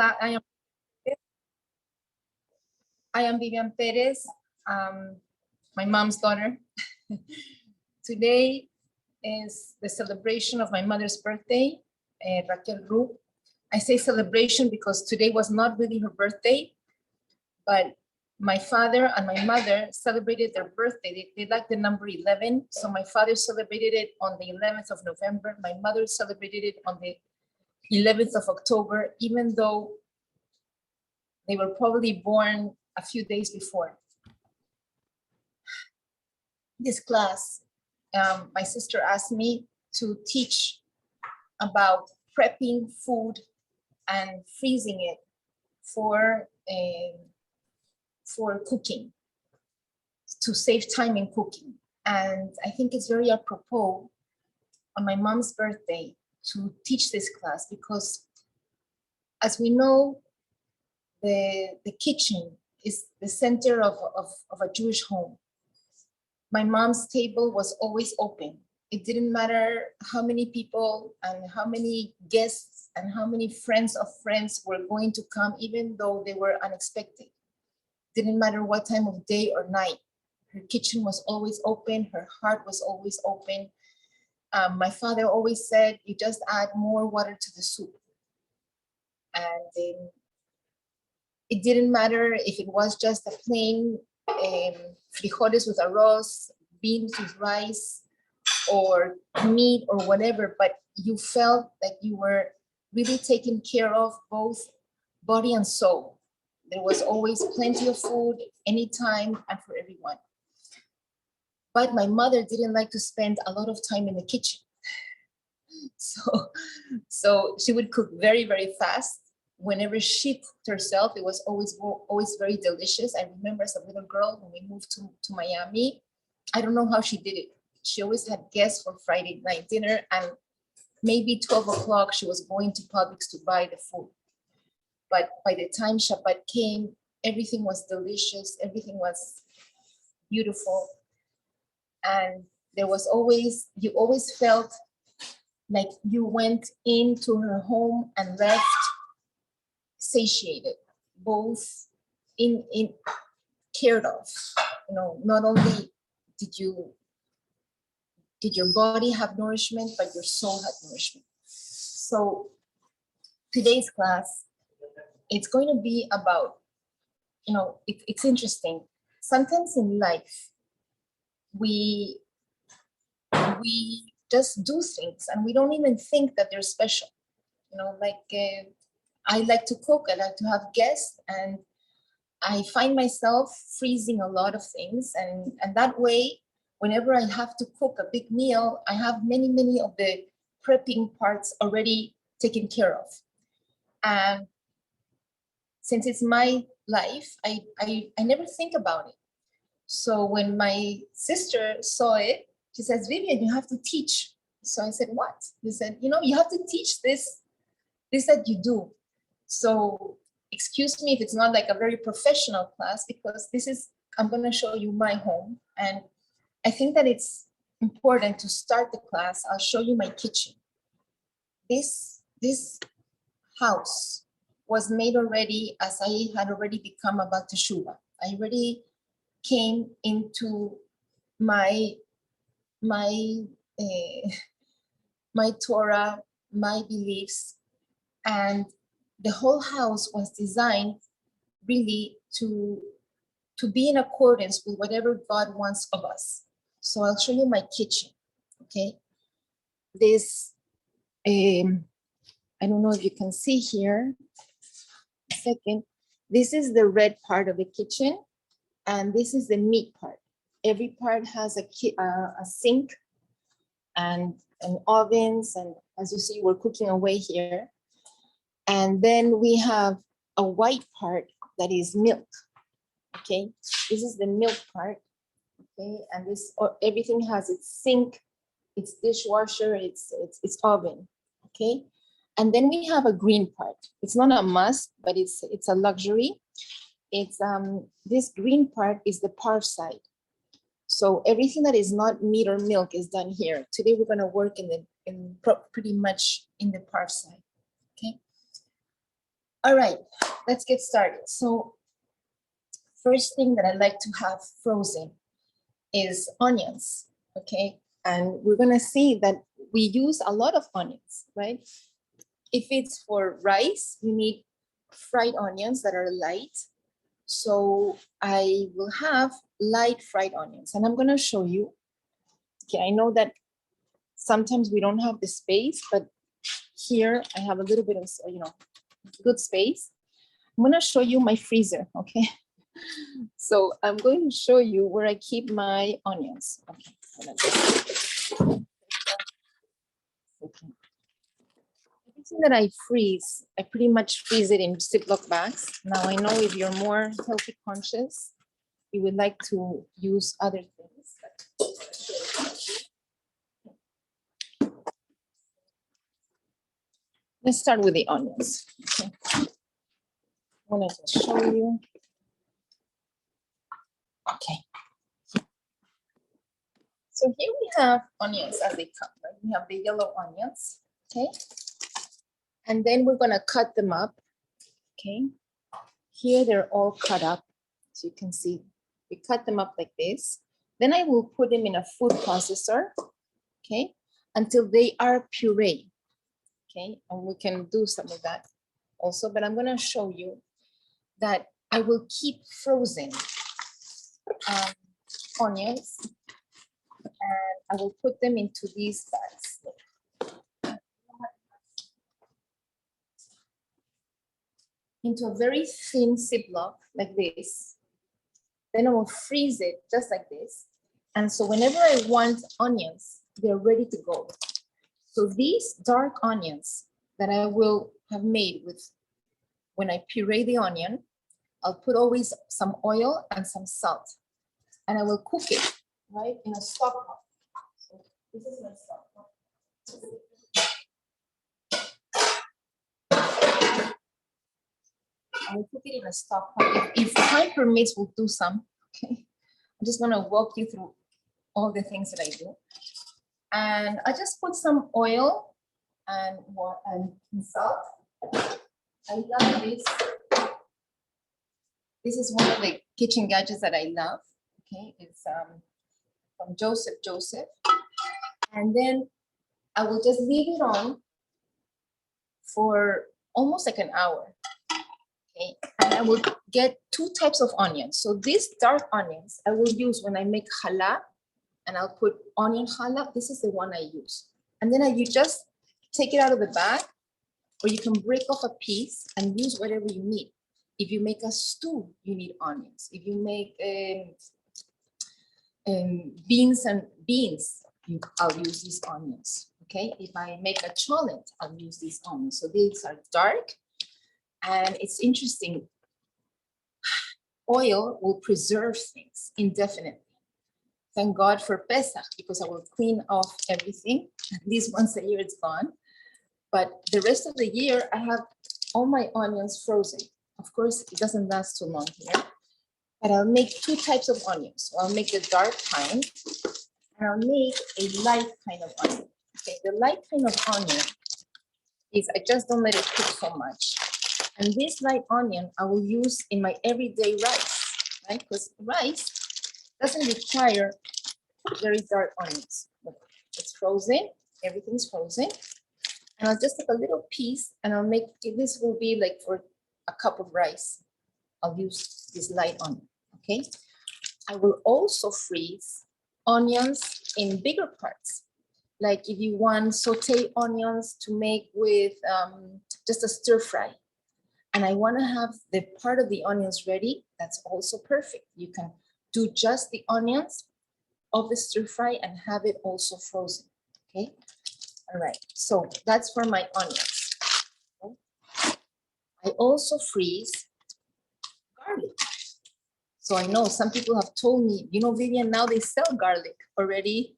I am Vivian Perez, my mom's daughter. Today is the celebration of my mother's birthday, Raquel Rub. I say celebration because today was not really her birthday, but my father and my mother celebrated their birthday. They like the number 11. So my father celebrated it on the 11th of November. My mother celebrated it on the 11th of October, even though they were probably born a few days before. This class, my sister asked me to teach about prepping food and freezing it for cooking, to save time in cooking. And I think it's very apropos on my mom's birthday to teach this class, because as we know, the kitchen is the center of a Jewish home. My mom's table was always open. It didn't matter how many people and how many guests and how many friends of friends were going to come, even though they were unexpected. Didn't matter what time of day or night. Her kitchen was always open. Her heart was always open. My father always said, you just add more water to the soup. And it didn't matter if it was just a plain frijoles with arroz, beans with rice, or meat or whatever, but you felt that you were really taking care of both body and soul. There was always plenty of food, anytime and for everyone. But my mother didn't like to spend a lot of time in the kitchen. So she would cook very, very fast. Whenever she cooked herself, it was always very delicious. I remember as a little girl when we moved to Miami, I don't know how she did it. She always had guests for Friday night dinner, and maybe 12 o'clock she was going to Publix to buy the food. But by the time Shabbat came, everything was delicious, everything was beautiful. And there was always, you always felt like you went into her home and left satiated, both in cared of. You know, not only did your body have nourishment, but your soul had nourishment. So today's class, it's going to be about, you know, it's interesting. Sometimes in life, we just do things and we don't even think that they're special. You know, like I like to cook, I like to have guests, and I find myself freezing a lot of things. And that way, whenever I have to cook a big meal, I have many of the prepping parts already taken care of. And since it's my life, I never think about it. So when my sister saw it, she says, Vivian, you have to teach. So I said, what? He said, you know, you have to teach this that you do. So excuse me if it's not like a very professional class, because I'm going to show you my home. And I think that it's important to start the class. I'll show you my kitchen. This house was made already as I had already become a Bat Teshuvah. I already came into my Torah, my beliefs, and the whole house was designed really to be in accordance with whatever God wants of us. So I'll show you my kitchen, okay? This, I don't know if you can see here, a second. This is the red part of the kitchen, and this is the meat part. Every part has a sink and ovens, and as you see, we're cooking away here. And then we have a white part that is milk, okay? This is the milk part, okay? And this, everything has its sink, its dishwasher, its oven, okay? And then we have a green part. It's not a must, but it's a luxury. It's this green part is the parv side. So everything that is not meat or milk is done here. Today we're gonna work pretty much in the parv side, okay? All right, let's get started. So first thing that I like to have frozen is onions, okay? And we're gonna see that we use a lot of onions, right? If it's for rice, you need fried onions that are light. So I will have light fried onions, and I'm gonna show you. Okay, I know that sometimes we don't have the space, but here I have a little bit of, good space. I'm gonna show you my freezer, okay? So I'm going to show you where I keep my onions. Okay. Everything that I freeze, I pretty much freeze it in Ziploc bags. Now I know if you're more healthy conscious, you would like to use other things. Let's start with the onions. Okay. I want to just show you. Okay. So here we have onions as they come, right? We have the yellow onions, okay? And then we're gonna cut them up, okay? Here they're all cut up, so you can see. We cut them up like this. Then I will put them in a food processor, okay? Until they are puree, okay? And we can do some of that also, but I'm gonna show you that I will keep frozen onions, and I will put them into these bags. Into a very thin Ziploc like this. Then I will freeze it just like this. And so whenever I want onions, they're ready to go. So these dark onions that I will have made with, when I puree the onion, I'll put always some oil and some salt. And I will cook it, right, in a stock pot. So this is my stock pot. I will cook it in a stock pot. If time permits, we'll do some, okay? I'm just gonna walk you through all the things that I do. And I just put some oil and salt. I love this. This is one of the kitchen gadgets that I love. Okay, it's from Joseph. And then I will just leave it on for almost like an hour. Okay, and I will get two types of onions. So these dark onions I will use when I make challah, and I'll put onion challah. This is the one I use. And then you just take it out of the bag, or you can break off a piece and use whatever you need. If you make a stew, you need onions. If you make beans, I'll use these onions, okay? If I make a cholent, I'll use these onions. So these are dark, and it's interesting. Oil will preserve things indefinitely. Thank God for Pesach, because I will clean off everything. At least once a year it's gone. But the rest of the year, I have all my onions frozen. Of course, it doesn't last too long here. But I'll make two types of onions. So I'll make the dark kind, and I'll make a light kind of onion. Okay, the light kind of onion is I just don't let it cook so much. And this light onion I will use in my everyday rice, right? Because rice doesn't require very dark onions. It's frozen, everything's frozen. And I'll just take a little piece and I'll make, this will be like for a cup of rice. I'll use this light onion, okay? I will also freeze onions in bigger parts. Like if you want sauté onions to make with just a stir fry, and I wanna have the part of the onions ready, that's also perfect. You can do just the onions of the stir fry and have it also frozen, okay? All right, so that's for my onions. Okay. I also freeze garlic. So I know some people have told me, you know, Vivian, now they sell garlic already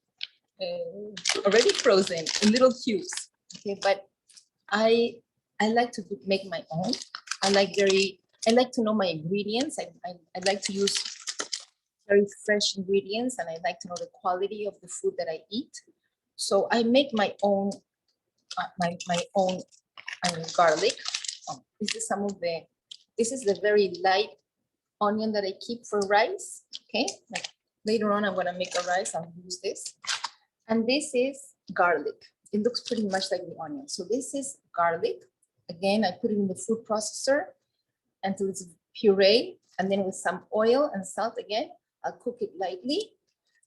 frozen in little cubes. Okay, but I like to make my own. I like to know my ingredients. I like to use very fresh ingredients, and I like to know the quality of the food that I eat. So I make my own garlic, this is the very light onion that I keep for rice, okay? Like later on, I'm gonna make a rice, I'll use this. And this is garlic. It looks pretty much like the onion. So this is garlic. Again, I put it in the food processor until it's puree, and then with some oil and salt again, I'll cook it lightly,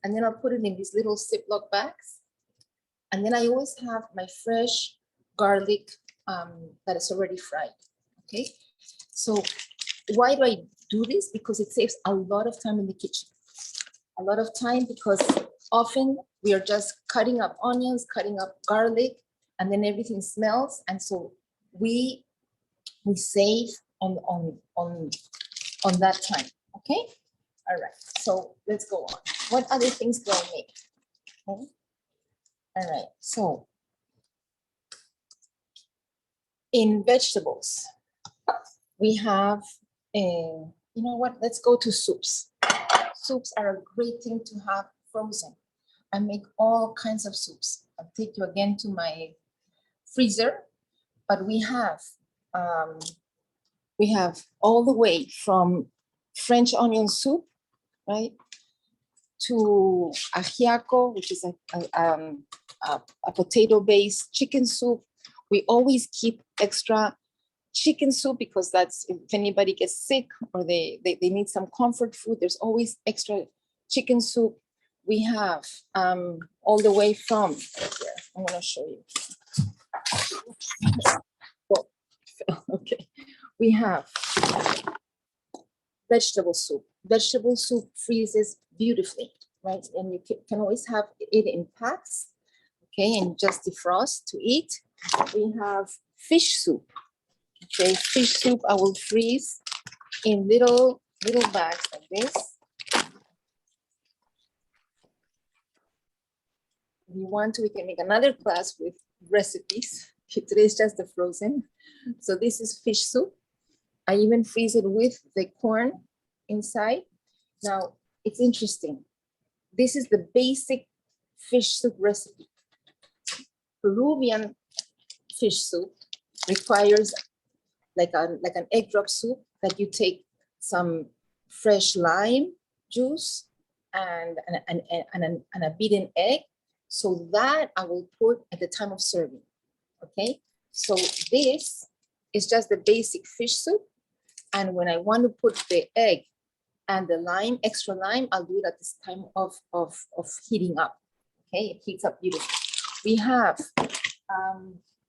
and then I'll put it in these little Ziploc bags. And then I always have my fresh garlic that is already fried, okay? So why do I do this? Because it saves a lot of time in the kitchen. A lot of time because often we are just cutting up onions, cutting up garlic, and then everything smells. And so we save on that time, okay? All right, so let's go on. What other things do I make? Okay. All right, so in vegetables, we have, you know what, let's go to soups. Soups are a great thing to have frozen. I make all kinds of soups. I'll take you again to my freezer, but we have all the way from French onion soup, right, to ajiaco, which is a potato-based chicken soup. We always keep extra chicken soup because that's if anybody gets sick or they need some comfort food, there's always extra chicken soup. We have all the way from here. I'm gonna show you. Okay, we have vegetable soup. Vegetable soup freezes beautifully, right? And you can always have it in packs, okay, and just defrost to eat. We have fish soup. Okay, fish soup I will freeze in little bags like this. If you want to, we can make another class with recipes. Today is just the frozen. So this is fish soup. I even freeze it with the corn inside. Now, it's interesting. This is the basic fish soup recipe. Peruvian fish soup requires like an egg drop soup that you take some fresh lime juice and a beaten egg. So that I will put at the time of serving, okay? So this is just the basic fish soup. And when I want to put the egg and the lime, extra lime, I'll do it at this time of heating up, okay? It heats up beautifully. We have,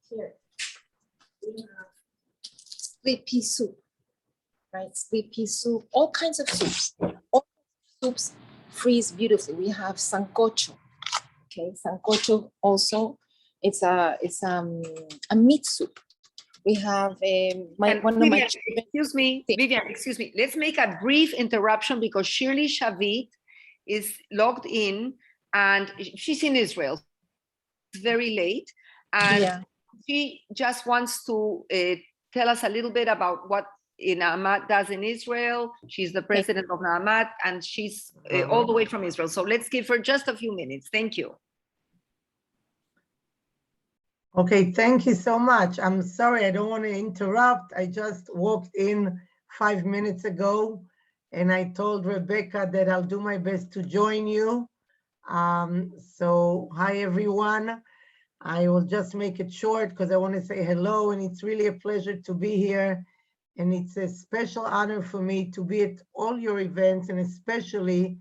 here, we have split pea soup, right? Split pea soup, all kinds of soups. All soups freeze beautifully. We have sancocho. Okay, sancocho also, it's a meat soup. We have excuse me, Vivian, excuse me. Let's make a brief interruption because Shirley Shavit is logged in and she's in Israel. It's very late, and she just wants to tell us a little bit about what AMAT does in Israel. She's the president of AMAT, and she's all the way from Israel. So let's give her just a few minutes. Thank you. Okay, thank you so much. I'm sorry, I don't want to interrupt. I just walked in 5 minutes ago and I told Rebecca that I'll do my best to join you. So hi everyone. I will just make it short because I want to say hello, and it's really a pleasure to be here. And it's a special honor for me to be at all your events, and especially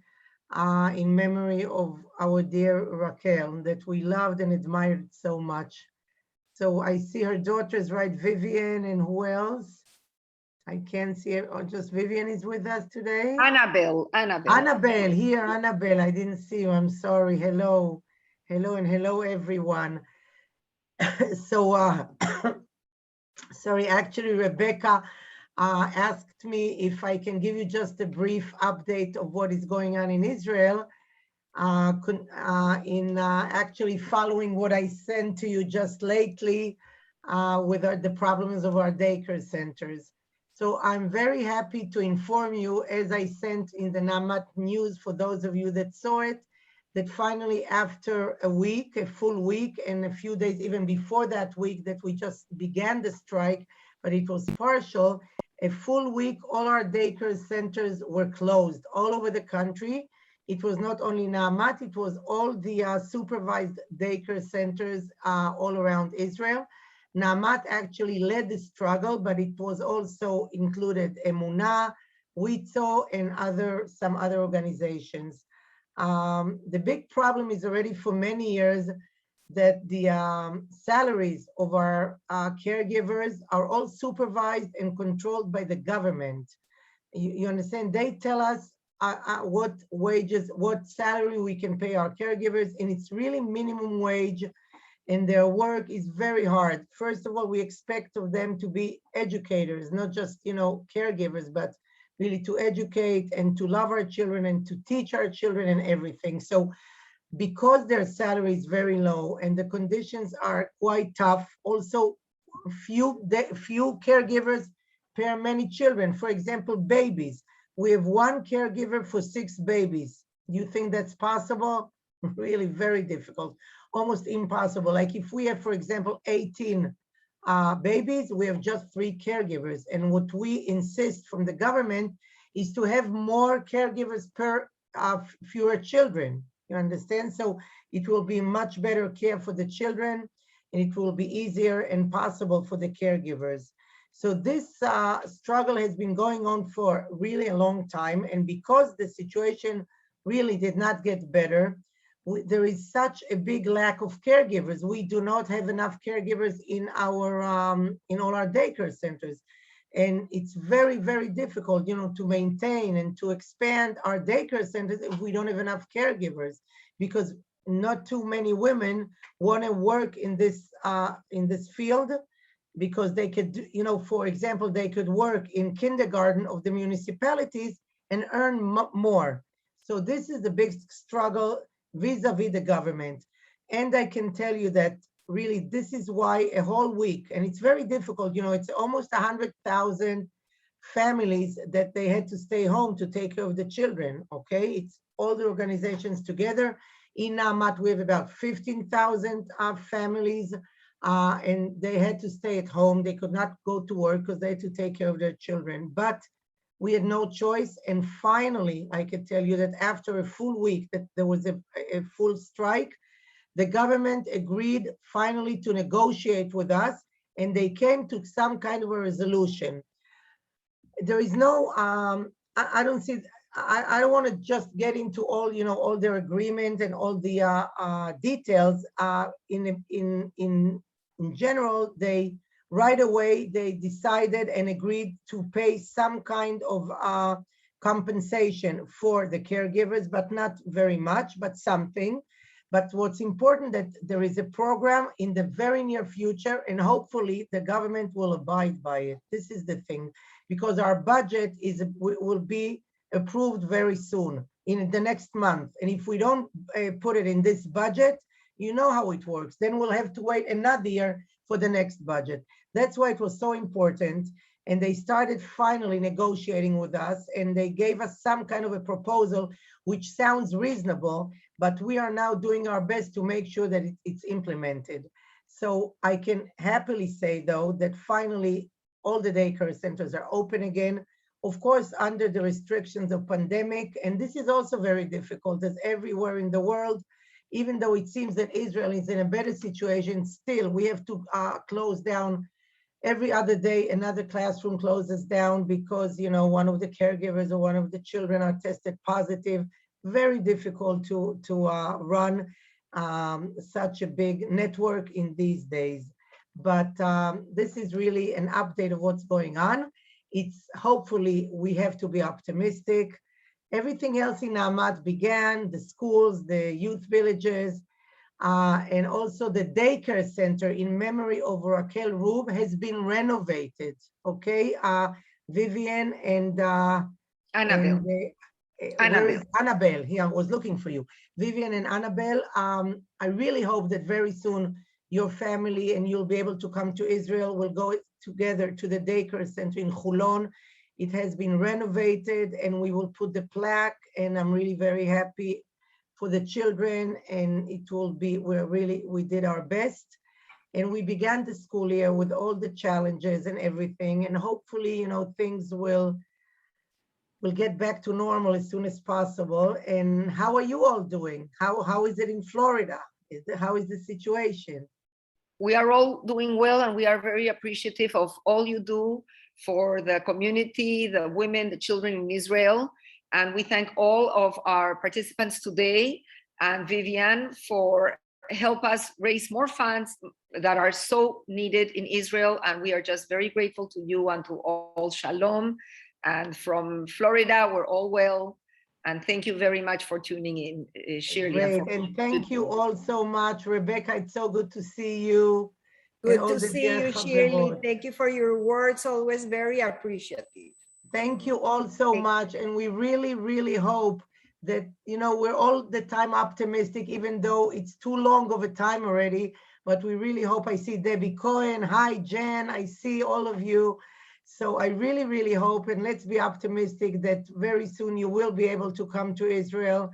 in memory of our dear Raquel that we loved and admired so much. So I see her daughters, right? Vivian, and who else? I can't see her. Oh, just Vivian is with us today. Annabelle. Annabelle, here, Annabelle. I didn't see you. I'm sorry. Hello, hello, and hello, everyone. So, sorry, actually, Rebecca asked me if I can give you just a brief update of what is going on in Israel. Actually following what I sent to you just lately with the problems of our daycare centers. So I'm very happy to inform you, as I sent in the AMAT news for those of you that saw it, that finally after a week, a full week, and a few days even before that week that we just began the strike, but it was partial. A full week, all our daycare centers were closed all over the country. It was not only AMAT, it was all the supervised daycare centers all around Israel. AMAT actually led the struggle, but it was also included Emunah, WITZO, and some other organizations. The big problem is already for many years that the salaries of our caregivers are all supervised and controlled by the government. You understand? They tell us what wages, what salary we can pay our caregivers, and it's really minimum wage, and their work is very hard. First of all, we expect of them to be educators, not just, caregivers, but really to educate and to love our children and to teach our children and everything. So because their salary is very low and the conditions are quite tough, also few caregivers per many children. For example, babies. We have one caregiver for 6 babies. You think that's possible? Really very difficult, almost impossible. Like if we have, for example, 18 babies, we have just 3 caregivers. And what we insist from the government is to have more caregivers per fewer children. You understand? So it will be much better care for the children, and it will be easier and possible for the caregivers. So this struggle has been going on for really a long time. And because the situation really did not get better, there is such a big lack of caregivers. We do not have enough caregivers in our in all our daycare centers. And it's very, very difficult, to maintain and to expand our daycare centers if we don't have enough caregivers, because not too many women want to work in this field, because they could, for example, they could work in kindergarten of the municipalities and earn more. So this is the big struggle vis-a-vis the government. And I can tell you that really, this is why a whole week, and it's very difficult, it's almost 100,000 families that they had to stay home to take care of the children, okay? It's all the organizations together. In AMAT, we have about 15,000 families, and they had to stay at home. They could not go to work because they had to take care of their children. But we had no choice. And finally, I can tell you that after a full week that there was a full strike, the government agreed finally to negotiate with us, and they came to some kind of a resolution. There is no, I don't see, I don't want to just get into all, all their agreement and all the details. In general, they right away, they decided and agreed to pay some kind of compensation for the caregivers, but not very much, but something. But what's important that there is a program in the very near future, and hopefully the government will abide by it. This is the thing, because our budget will be approved very soon, in the next month. And if we don't put it in this budget, you know how it works. Then we'll have to wait another year for the next budget. That's why it was so important. And they started finally negotiating with us, and they gave us some kind of a proposal, which sounds reasonable, but we are now doing our best to make sure that it's implemented. So I can happily say, though, that finally all the daycare centers are open again, of course, under the restrictions of pandemic. And this is also very difficult, as everywhere in the world, even though it seems that Israel is in a better situation, still we have to close down. Every other day, another classroom closes down because, one of the caregivers or one of the children are tested positive. Very difficult to run such a big network in these days. But this is really an update of what's going on. It's hopefully, we have to be optimistic. Everything else in AMAT began, the schools, the youth villages, and also the daycare center in memory of Raquel Rub has been renovated, okay? Vivian and Annabelle. where is Annabelle? Here, I was looking for you. Vivian and Annabelle, I really hope that very soon your family and you'll be able to come to Israel. We'll go together to the daycare center in Hulon. It has been renovated, and we will put the plaque, and I'm really very happy for the children, and it will be, we did our best. And we began the school year with all the challenges and everything. And hopefully, you know, things will get back to normal as soon as possible. And how are you all doing? How is it in Florida? How is the situation? We are all doing well, and we are very appreciative of all you do for the community, the women, the children in Israel. And we thank all of our participants today and Vivian for help us raise more funds that are so needed in Israel. And we are just very grateful to you and to all Shalom. And from Florida, we're all well. And thank you very much for tuning in, Shirley. Great, and thank you all so much. Rebecca, it's so good to see you. Good to see you, Shirley. Thank you for your words, always very appreciative. Thank you all so much. And we really, really hope that, you know, we're all the time optimistic, even though it's too long of a time already, but we really hope. I see Debbie Cohen. Hi, Jen. I see all of you. So I really, really hope, and let's be optimistic that very soon you will be able to come to Israel.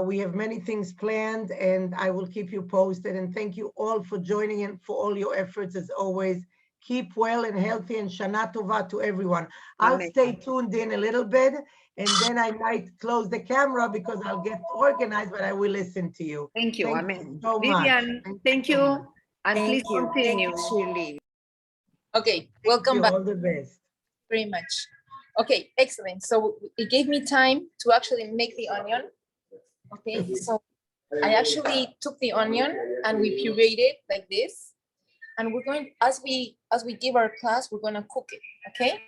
We have many things planned, and I will keep you posted. And thank you all for joining and for all your efforts as always. Keep well and healthy, and Shana Tova to everyone. I'll stay tuned in a little bit, and then I might close the camera because I'll get organized, but I will listen to you. Thank you. Thank Amen. you so Vivian, much. thank you. And please continue. Thank you, Shirley. Okay, welcome back. All the best. Very much. Okay, excellent. So it gave me time to actually make the onion. Okay, so I actually took the onion and we pureed it like this. And we're going, as we give our class, we're going to cook it. Okay,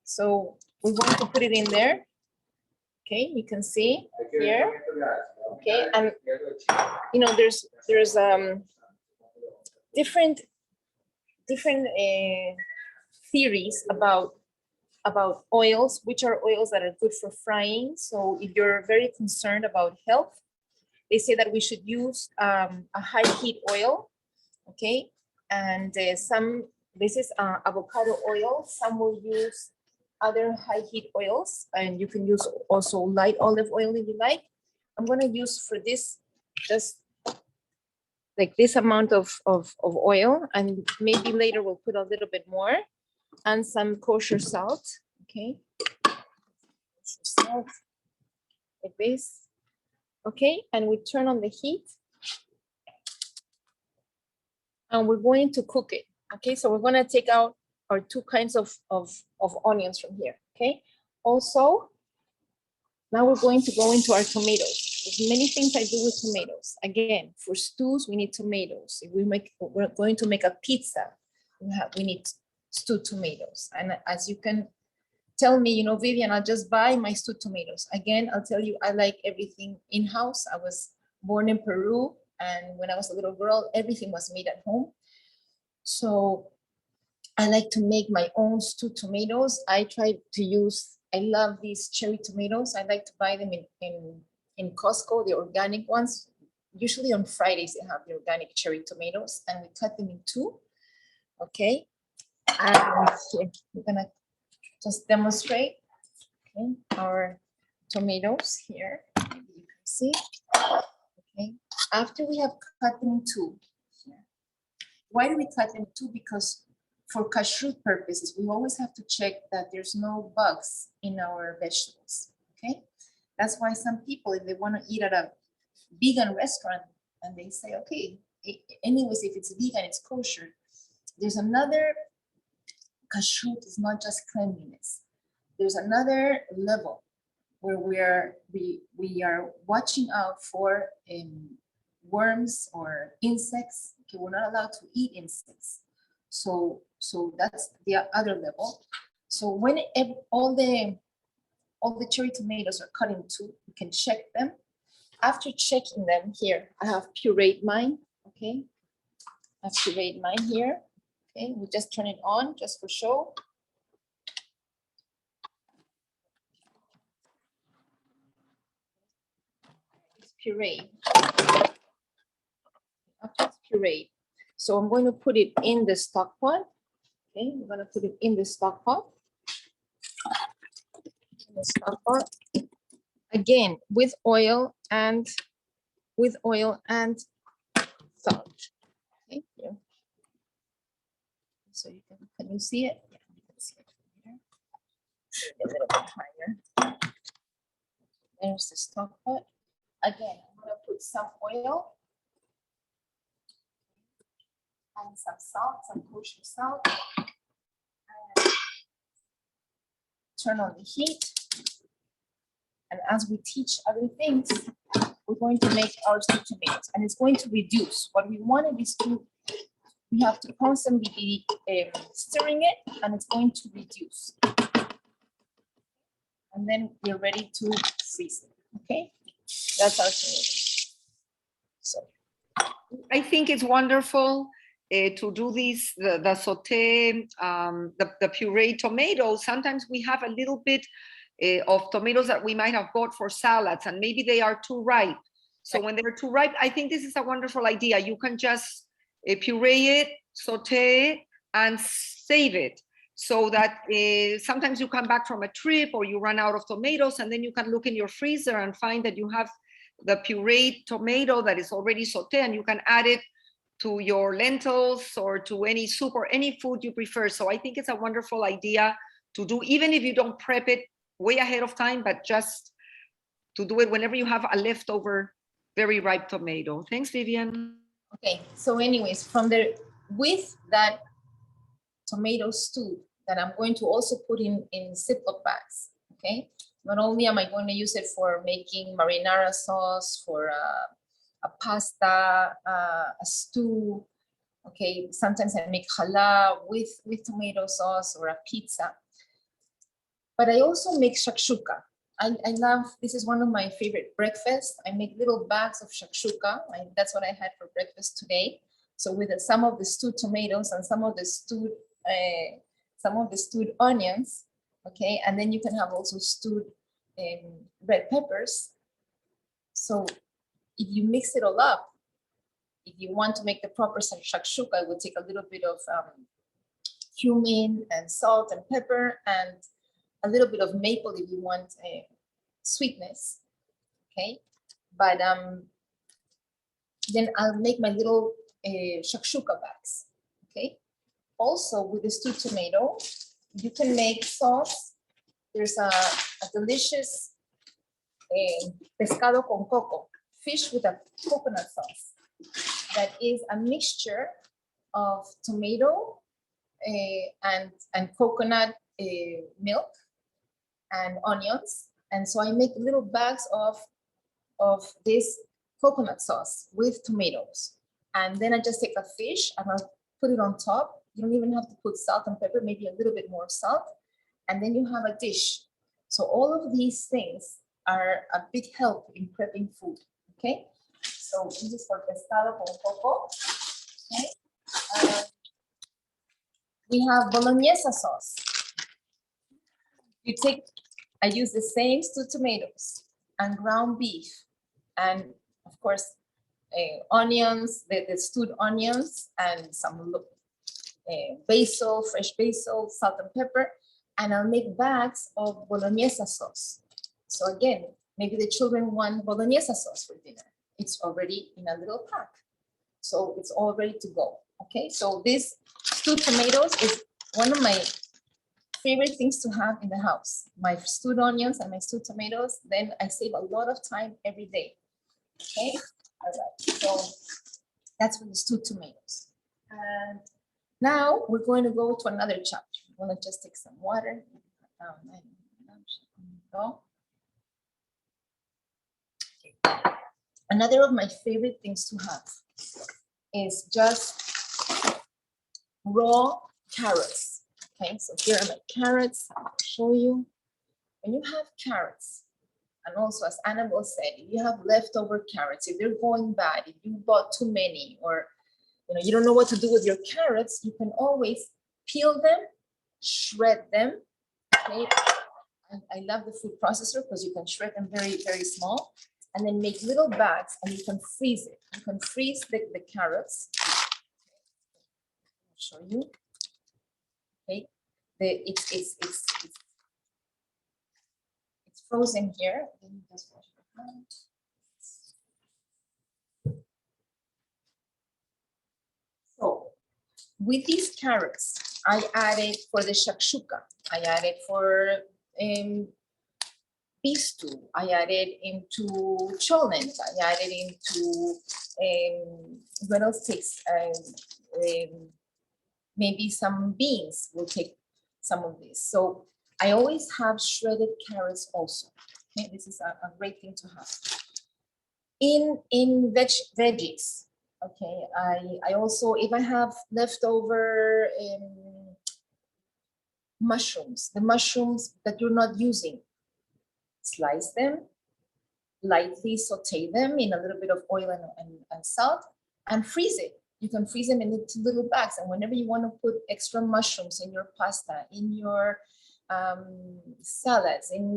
so we're going to put it in there. Okay, you can see here. Okay, and you know there's different theories about oils, which are oils that are good for frying. So if you're very concerned about health, they say that we should use a high heat oil. Okay, and this is avocado oil. Some will use other high heat oils, and you can use also light olive oil if you like. I'm going to use for this just like this amount of oil, and maybe later we'll put a little bit more, and some kosher salt. Okay, salt like this. Okay, and we turn on the heat, and we're going to cook it. Okay, so we're going to take out our two kinds of onions from here. Okay, also now we're going to go into our tomatoes. There's many things I do with tomatoes. Again, for stews we need tomatoes. If we're going to make a pizza, we need stewed tomatoes. And as you can tell me, you know, Vivian, I'll just buy my stewed tomatoes. Again, I'll tell you, I like everything in-house. I was born in Peru, and when I was a little girl, everything was made at home. So I like to make my own stewed tomatoes. I love these cherry tomatoes. I like to buy them in Costco, the organic ones. Usually on Fridays, they have the organic cherry tomatoes, and we cut them in two. Okay. And we're gonna just demonstrate, okay, our tomatoes here. Maybe you can see. Okay. After we have cut them in two, here. Why do we cut them in two? Because for kashrut purposes, we always have to check that there's no bugs in our vegetables. Okay. That's why some people, if they want to eat at a vegan restaurant, and they say, okay, anyways, if it's vegan, it's kosher. There's another kashrut is not just cleanliness. There's another level where we are watching out for worms or insects. Okay, we're not allowed to eat insects. So that's the other level. So when all the cherry tomatoes are cut in two, you can check them. After checking them, here I have pureed mine. Okay, I've pureed mine here. Okay, we just turn it on just for show. It's pureed. After it's pureed, so I'm going to put it in the stock pot. Okay, we're going to put it in the stock pot. In the stock pot. Again, with oil and salt. Okay, here. so you can you see it? Yeah, you can see it here. A little bit higher. There's the stock pot. Again, I'm gonna put some oil and some salt, some kosher salt. And turn on the heat. And as we teach other things, we're going to make our stew tomatoes, and it's going to reduce. What we wanted is we have to constantly be stirring it, and it's going to reduce. And then we're ready to freeze it, okay? That's our tomato. So I think it's wonderful to do this, the saute, the pureed tomatoes. Sometimes we have a little bit of tomatoes that we might have bought for salads, and maybe they are too ripe. So when they're too ripe, I think this is a wonderful idea. You can just puree it, saute it, and save it. So that sometimes you come back from a trip or you run out of tomatoes, and then you can look in your freezer and find that you have the pureed tomato that is already sauteed, and you can add it to your lentils or to any soup or any food you prefer. So I think it's a wonderful idea to do, even if you don't prep it way ahead of time, but just to do it whenever you have a leftover very ripe tomato. Thanks, Vivian. okay, so anyways, with that tomato stew that I'm going to also put in Ziploc bags, okay? Not only am I going to use it for making marinara sauce, for a pasta, a stew, okay? Sometimes I make challah with tomato sauce or a pizza. But I also make shakshuka. I love, this is one of my favorite breakfasts. I make little bags of shakshuka. That's what I had for breakfast today. So with some of the stewed tomatoes and some of the stewed onions, okay? And then you can have also stewed red peppers. So if you mix it all up, if you want to make the proper shakshuka, it would take a little bit of cumin and salt and pepper and a little bit of maple if you want sweetness, okay? But then I'll make my little shakshuka bags, okay? Also with the stewed tomato, you can make sauce. There's a delicious pescado con coco, fish with a coconut sauce. That is a mixture of tomato and coconut milk and onions. And so I make little bags of this coconut sauce with tomatoes. And then I just take a fish and I'll put it on top. You don't even have to put salt and pepper, maybe a little bit more salt. And then you have a dish. So all of these things are a big help in prepping food, okay? So this is for pescado con coco, okay? We have Bolognese sauce. I use the same stewed tomatoes and ground beef, and of course, onions, the stewed onions, and some basil, fresh basil, salt and pepper, and I'll make bags of Bolognese sauce. So again, maybe the children want Bolognese sauce for dinner. It's already in a little pack. So it's all ready to go, okay? So this stewed tomatoes is one of my favorite things to have in the house. My stewed onions and my stewed tomatoes, then I save a lot of time every day, okay? All right, so that's for the stewed tomatoes. And now we're going to go to another chapter. I'm gonna just take some water. Go. Another of my favorite things to have is just raw carrots. Okay, so here are my carrots. I'll show you. When you have carrots, and also as Annabelle said, if you have leftover carrots, if they're going bad, if you bought too many, or you don't know what to do with your carrots, you can always peel them, shred them. Okay, I love the food processor because you can shred them very, very small, and then make little bags, and you can freeze it. You can freeze the carrots. I'll show you. Okay, it's frozen here. Let me just wash it out. So with these carrots, I added for the shakshuka. I added for pea stew. I added into cholent. I added into what else takes maybe some beans will take some of this. So I always have shredded carrots also. Okay, this is a great thing to have. In veggies, okay, I also, if I have leftover mushrooms, the mushrooms that you're not using, slice them, lightly saute them in a little bit of oil and salt, and freeze it. You can freeze them into little bags, and whenever you want to put extra mushrooms in your pasta, in your salads, in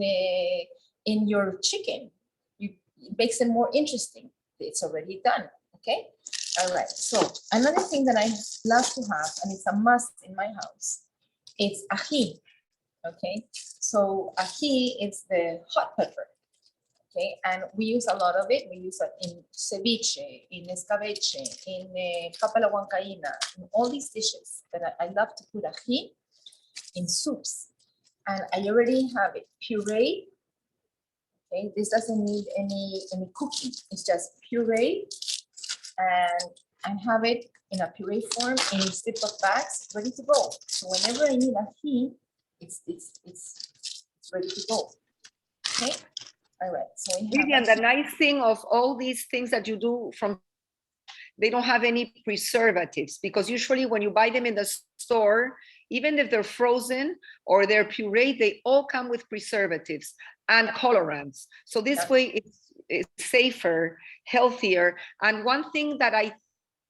your chicken, it makes them more interesting. It's already done, okay? All right, so another thing that I love to have, and it's a must in my house, it's ají, okay? So ají is the hot pepper, okay? And we use a lot of it. We use it in ceviche, in escabeche, in papa la huancaína, in all these dishes that I love to put ají in soups. And I already have it pureed. Okay, this doesn't need any cooking. It's just puree, and I have it in a puree form in Ziploc bags, ready to go. So whenever I need ají, it's ready to go. Okay, all right. So Vivian, the nice thing of all these things that you do from, they don't have any preservatives, because usually when you buy them in the store, even if they're frozen or they're pureed, they all come with preservatives and colorants. So this way it's safer, healthier. And one thing that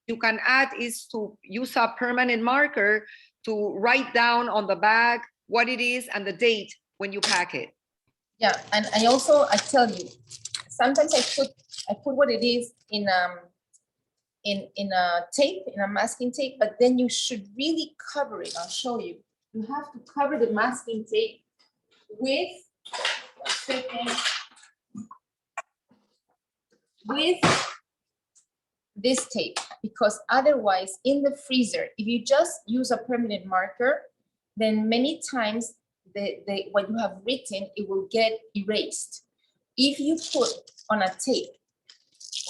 you can add is to use a permanent marker to write down on the bag what it is and the date when you pack it. Yeah, and I tell you, sometimes I put what it is in a tape, in a masking tape, but then you should really cover it. I'll show you. You have to cover the masking tape with this tape, because otherwise in the freezer, if you just use a permanent marker, then many times what you have written, it will get erased. If you put on a tape,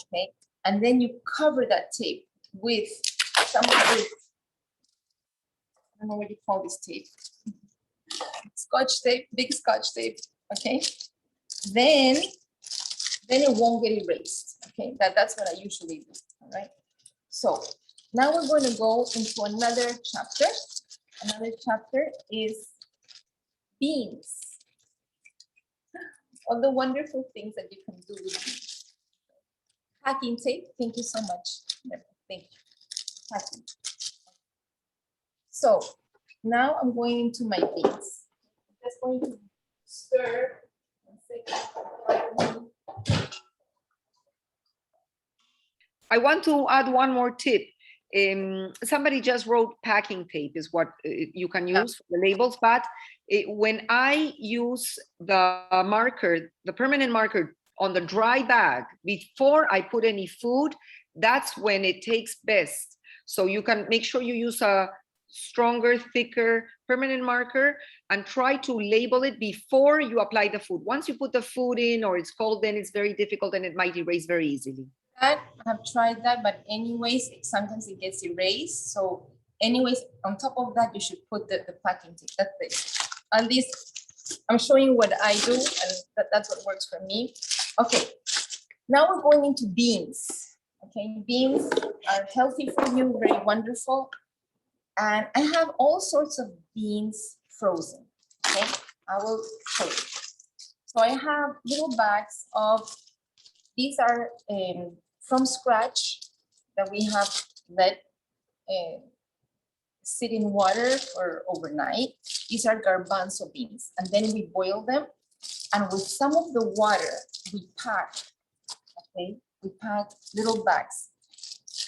okay, and then you cover that tape with some of this, I don't know what you call this tape, Scotch tape, big Scotch tape, okay, then it won't get erased, okay? That's what I usually do, all right? So now we're going to go into another chapter. Another chapter is beans. All the wonderful things that you can do with beans. Packing tape, thank you so much. Thank you. Packing. So now I'm going into my beans. I'm just going to stir. 1 second. I want to add one more tip. Somebody just wrote packing tape is what you can use for the labels, but when I use the marker, the permanent marker on the dry bag before I put any food, that's when it takes best. So you can make sure you use a stronger, thicker permanent marker and try to label it before you apply the food. Once you put the food in or it's cold, then it's very difficult and it might erase very easily. I have tried that, but anyways, sometimes it gets erased. So anyways, on top of that, you should put the packing tape. That's it. At least I'm showing you what I do, and that's what works for me. Okay, now we're going into beans. Okay, beans are healthy for you, very wonderful. And I have all sorts of beans frozen. Okay, I will show you. So I have little bags of, these are from scratch that we have let sit in water for overnight. These are garbanzo beans, and then we boil them. And with some of the water, we pack, okay? We pack little bags.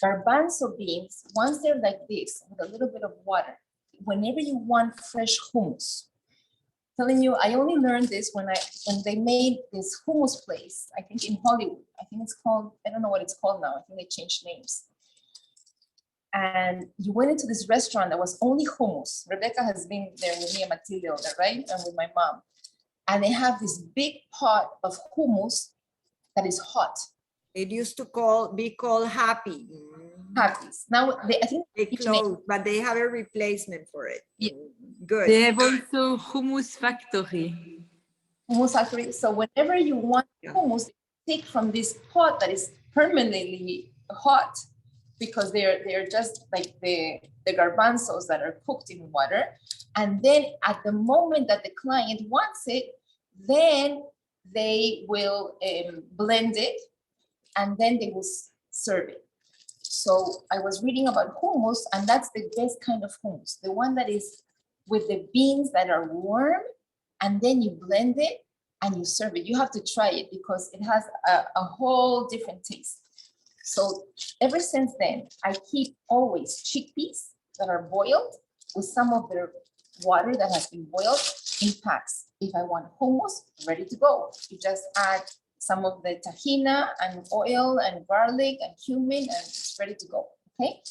Garbanzo beans, once they're like this, with a little bit of water, whenever you want fresh hummus, telling you, I only learned this when they made this hummus place, I think in Hollywood. I think it's called, I don't know what it's called now. I think they changed names. and you went into this restaurant that was only hummus. Rebecca has been there with me and Matilda, right? And with my mom. And they have this big pot of hummus that is hot. It used to be called Happy. Happys. Now I think They closed, but they have a replacement for it. Yeah. Good. They have also Hummus Factory. hummus factory. So whenever you want hummus, they take from this pot that is permanently hot, because they're just like the garbanzos that are cooked in water. And then at the moment that the client wants it, then they will blend it, and then they will serve it. So I was reading about hummus, and that's the best kind of hummus, the one that is with the beans that are warm, and then you blend it and you serve it. You have to try it because it has a whole different taste. So ever since then, I keep always chickpeas that are boiled with some of their water that has been boiled in packs. If I want hummus, ready to go. You just add some of the tahina and oil and garlic and cumin, and it's ready to go, okay?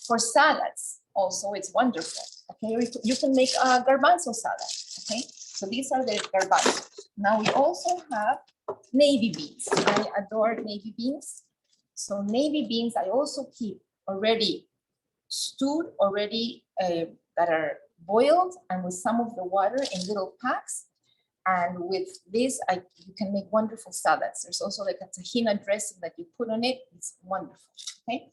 For salads, also, it's wonderful, okay? You can make a garbanzo salad, okay? So these are the garbanzos. Now we also have navy beans. I adore navy beans. So navy beans, I also keep already stewed, already that are boiled, and with some of the water in little packs. And with this, you can make wonderful salads. There's also like a tahina dressing that you put on it. It's wonderful, okay?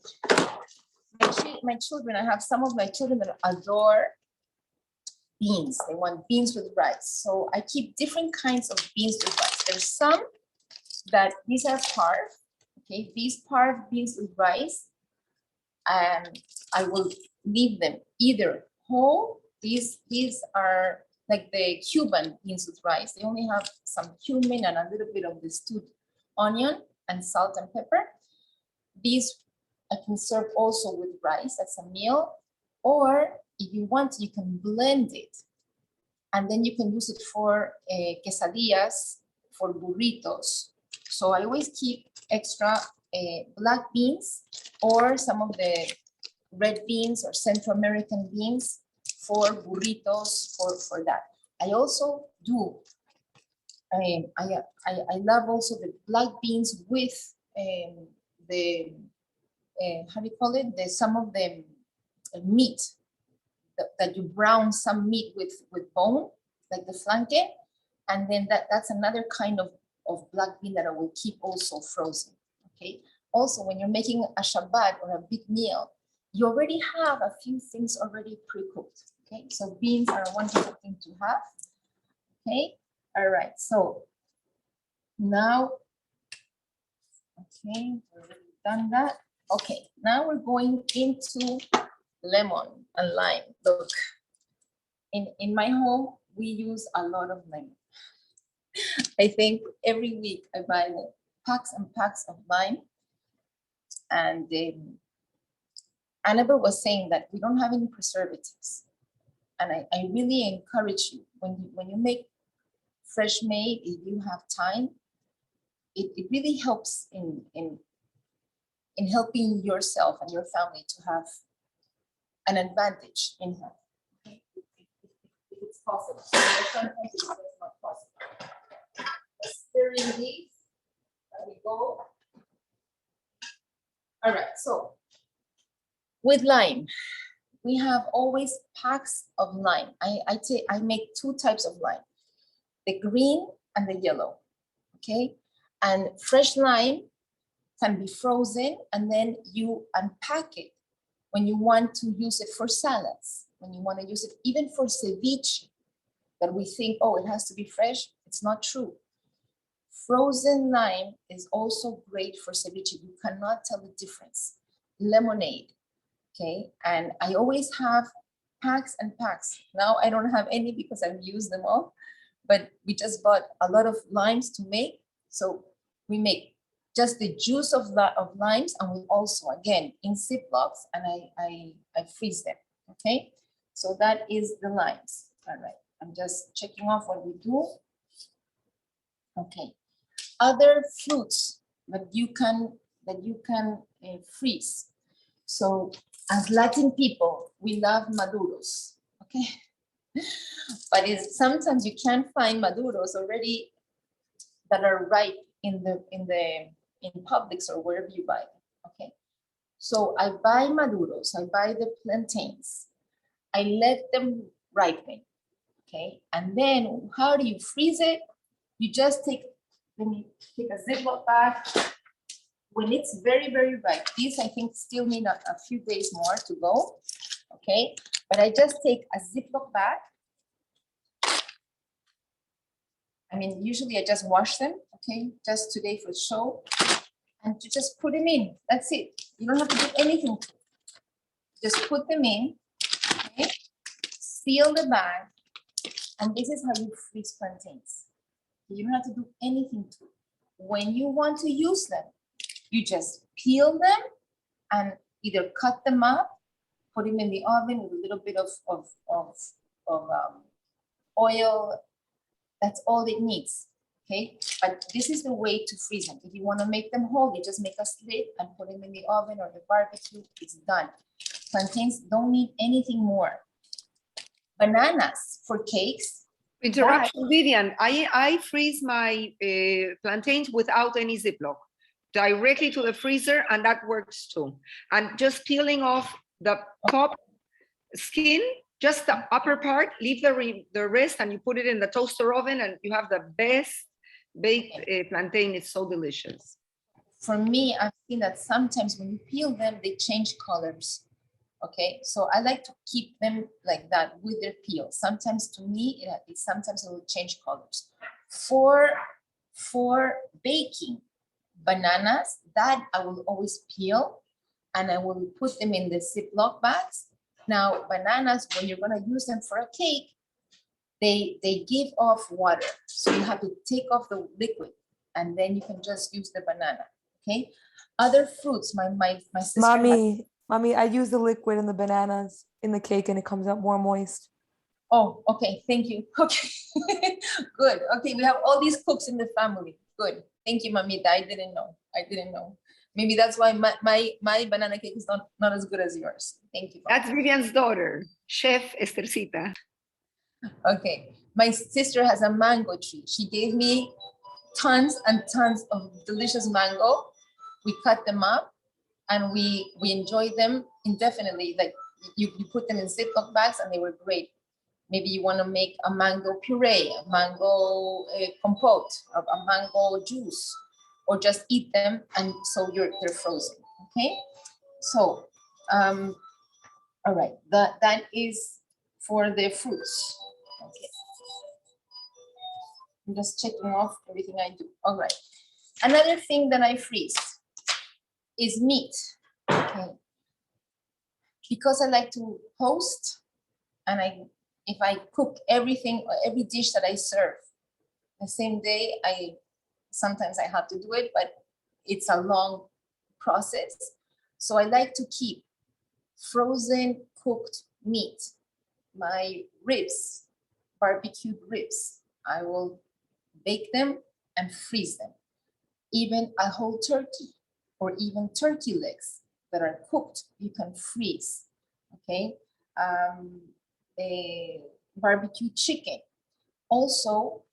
My children, I have some of my children that adore beans. They want beans with rice. So I keep different kinds of beans with rice. There's some that these are parve, okay? These parve beans with rice, and I will leave them either whole. These are like the Cuban beans with rice. They only have some cumin and a little bit of the stewed onion and salt and pepper. These I can serve also with rice. That's a meal. Or if you want, you can blend it, and then you can use it for quesadillas, for burritos. So I always keep extra black beans or some of the red beans or Central American beans for burritos, for that. I also do, I love also the black beans with the, how do you call it? Some of the meat, that you brown some meat with bone, like the flanque. And then that's another kind of black bean that I will keep also frozen, okay? Also, when you're making a Shabbat or a big meal, you already have a few things already pre-cooked, okay? So beans are a wonderful thing to have, okay? All right, so now, okay, we've already done that. Okay, now we're going into lemon and lime. Look, in my home, we use a lot of lemon. I think every week I buy packs and packs of lime. And Annabelle was saying that we don't have any preservatives. And I really encourage you, when you make fresh made, if you have time, it really helps in helping yourself and your family to have an advantage in health. Okay? If it's possible. Sometimes it's not possible. Stirring these, there we go. All right, so with lime, we have always packs of lime. I make two types of lime, the green and the yellow, okay? And fresh lime can be frozen, and then you unpack it when you want to use it for salads, when you want to use it even for ceviche, that we think, oh, it has to be fresh. It's not true. Frozen lime is also great for ceviche. You cannot tell the difference. Lemonade, okay? And I always have packs and packs. Now I don't have any because I've used them all, but we just bought a lot of limes to make. So we make just the juice of limes, and we also, again, in Ziplocs, and I freeze them, okay? So that is the limes. All right, I'm just checking off what we do. Okay, other fruits that you can freeze. So as Latin people, we love maduros, okay? But sometimes you can't find maduros already that are ripe in Publix or wherever you buy them, okay? So I buy maduros, I buy the plantains, I let them ripen, okay? And then how do you freeze it? You just take a Ziploc bag. When it's very, very ripe, these I think still need a few days more to go, okay? But I just take a Ziploc bag. I mean, usually I just wash them, okay? Just today for show. And you just put them in, that's it. You don't have to do anything. Just put them in, okay? Seal the bag, and this is how you freeze plantains. You don't have to do anything to it. When you want to use them, you just peel them and either cut them up, put them in the oven with a little bit of oil. That's all it needs, okay? But this is the way to freeze them. If you want to make them whole, you just make a slit and put them in the oven or the barbecue. It's done. Plantains don't need anything more. Bananas for cakes. Interruption, Vivian. I freeze my plantains without any Ziploc, directly to the freezer, and that works too. And just peeling off the top skin, just the upper part, leave the rest, and you put it in the toaster oven, and you have the best baked plantain. It's so delicious. For me, I've seen that sometimes when you peel them, they change colors. Okay, so I like to keep them like that with their peel. Sometimes to me, sometimes it will change colors. For baking, bananas, that I will always peel and I will put them in the Ziploc bags. Now, bananas, when you're gonna use them for a cake, they give off water. So you have to take off the liquid and then you can just use the banana, okay? Other fruits, my sister Mommy, I use the liquid in the bananas in the cake and it comes out more moist. Oh, okay, thank you. Okay, good. Okay, we have all these cooks in the family. Good. Thank you, Mamita. I didn't know. Maybe that's why my banana cake is not as good as yours. Thank you. That's Vivian's daughter, Chef Estercita. Okay, my sister has a mango tree. She gave me tons and tons of delicious mango. We cut them up and we enjoy them indefinitely. Like you put them in Ziploc bags and they were great. Maybe you want to make a mango puree, a mango compote, a mango juice, or just eat them and so they're frozen, okay? So, all right, that is for the fruits. Okay. I'm just checking off everything I do. All right. Another thing that I freeze is meat, okay? Because I like to host and if I cook everything or every dish that I serve the same day, sometimes I have to do it, but it's a long process. So I like to keep frozen cooked meat, my ribs, barbecued ribs. I will bake them and freeze them. Even a whole turkey or even turkey legs that are cooked, you can freeze, okay? A barbecue chicken. Also,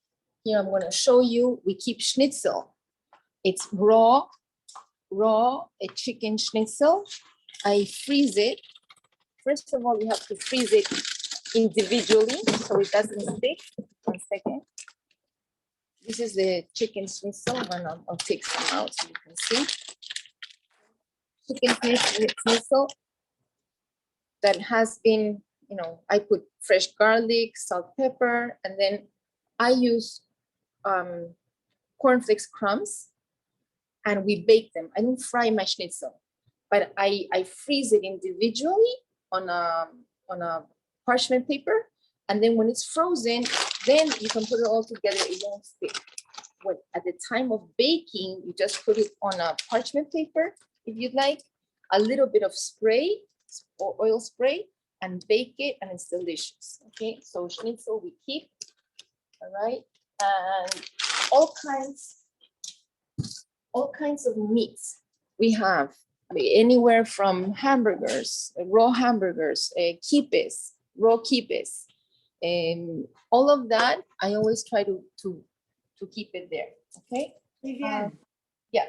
here I'm going to show you, we keep Schnitzel. It's raw a chicken Schnitzel. I freeze it. First of all, you have to freeze it individually so it doesn't stick. 1 second. This is the chicken Schnitzel, and I'll take some out so you can see. Chicken Schnitzel that has been, I put fresh garlic, salt, pepper, and then I use cornflakes crumbs and we bake them. I don't fry my Schnitzel, but I freeze it individually on a parchment paper. And then when it's frozen, then you can put it all together, it won't stick. At the time of baking, you just put it on a parchment paper, if you'd like, a little bit of spray, or oil spray, and bake it, and it's delicious, okay? So Schnitzel we keep, all right? And all kinds of meats. We have anywhere from hamburgers, raw hamburgers, quipes, raw quipes, all of that. I always try to keep it there. Okay. Vivian, Yeah.